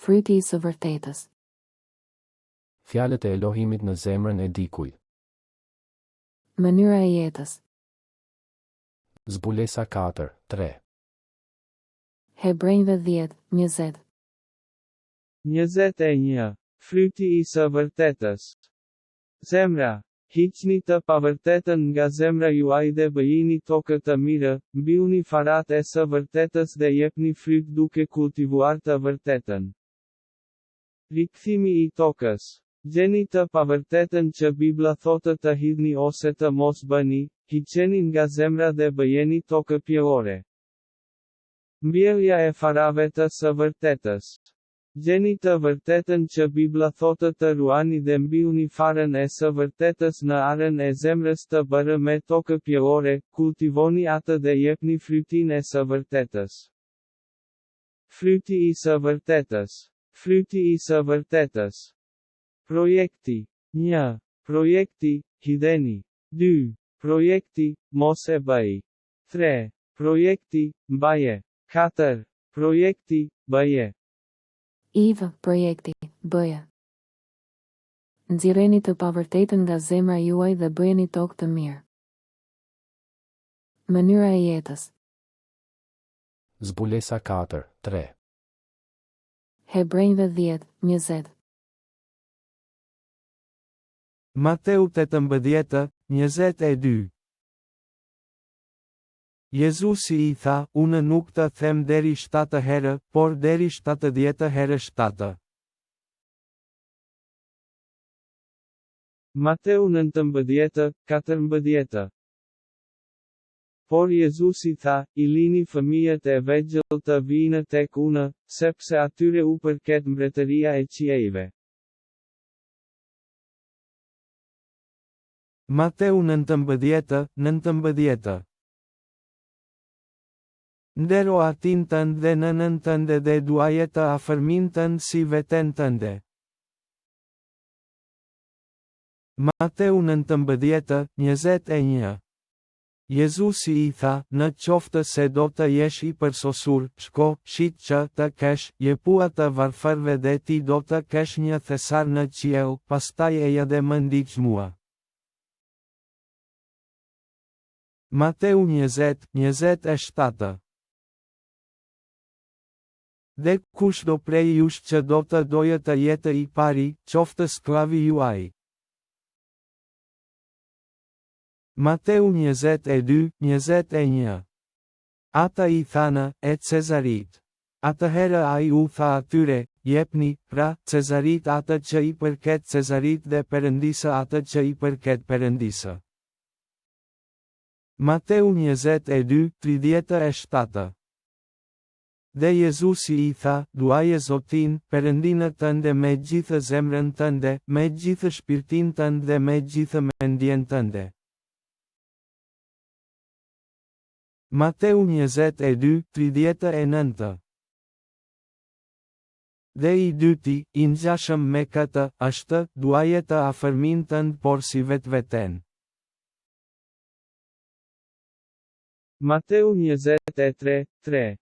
Fryti i së vërtetës. Fjalët e Elohimit në zemrën e dikujt. Mënyra e jetës. Zbulesa 4:3. Hebrejve 10:20. 21. Fryti i së vërtetës. Zemra. Hiqni të pavërtetën nga zemra juaj dhe bëjini tokë të mirë, mbillni farat e së vërtetës dhe jepni fryt duke kultivuar të vërtetën. Rikthimi i tokës. Gjeni të pavërtetën që Bibla thotë të hidhni ose të mos bëni, hiqeni nga zemra dhe bëjeni tokë pjellore. Mbjellja e farave të së vërtetës. Gjeni të vërtetën që Bibla thotë të ruani dhe mbillni farën e së vërtetës në arën e zemrës të bërë me tokë pjellore, kultivoni atë dhe jepni frytin e së vërtetës. Fryti i së vërtetës. Fryti i së vërtetës. Projekti. 1. Projekti, hidheni. 2. Projekti, mos e bëj. 3. Projekti, mbaje. 4. Projekti, bëje. Projekti, bëje. Nxirreni të pavërtetën nga zemra juaj dhe bëjeni tokë të mirë. Mënyra e jetës. Zbulesa 4:3. Hebrejve 10:20. Mateu 18:22. Jezusi i tha, unë nuk të them deri 7 herë, por deri 70 herë 7. Mateu 19:14. Por Jezusi tha, i lini fëmijët e vegjël të vinë tek unë, sepse atyre u përket mbretëria e qiejve. Mateu 19:19. Ndero atin tënd dhe nënën tënde dhe duaje të afërmin tënd si veten tënde. Mateu 19:21. Jezusi i tha, në qoftë se do të jesh i përsosur, shko, shit që të kesh, jepua të varfërve dhe ti do të kesh një thesar në qiell, pastaj eja dhe më ndiq mua. Mateu 20:27. Dhe kush do prej jush që do të doje të jetë i pari, qoftë sklavi juaj. Mateu 22:21. Ata i thanë, e Cezarit. Atëherë ai u tha atyre, jepni, pra, Cezarit atë që i përket Cezarit dhe Perëndisë atë që i përket Perëndisë. Mateu 22:37. Dhe Jezusi i tha, duaje Zotin, Perëndinë tënde me gjithë zemrën tënde, me gjithë shpirtin tënd dhe me gjithë mendjen tënde. Mateu 22:39. Dhe i dyti, i ngjashëm me këtë, është, duaje të afërmin tënd por si vetveten. Mateu 23:3.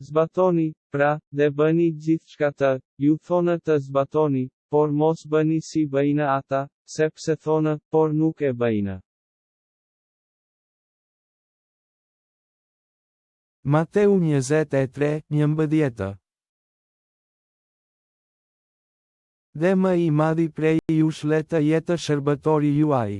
Zbatoni, pra, dhe bëni gjithçka të, ju thonë të zbatoni, por mos bëni si bëjnë ata, sepse thonë, por nuk e bëjnë. Mateu 23:11. Dhe më i madhi prej jush le të jetë shërbëtori juaj.